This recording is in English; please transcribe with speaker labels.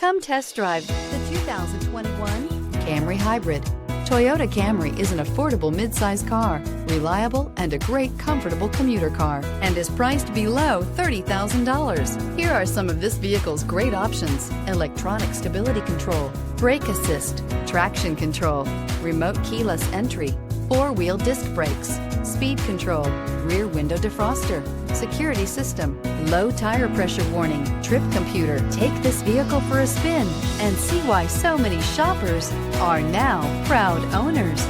Speaker 1: Come test drive the 2021 Camry Hybrid. Toyota Camry is an affordable midsize car, reliable and a great comfortable commuter car, and is priced below $30,000. Here are some of this vehicle's great options: electronic stability control, brake assist, traction control, remote keyless entry, four-wheel disc brakes, speed control, rear window defroster, security system, low tire pressure warning, trip computer. Take this vehicle for a spin and see why so many shoppers are now proud owners.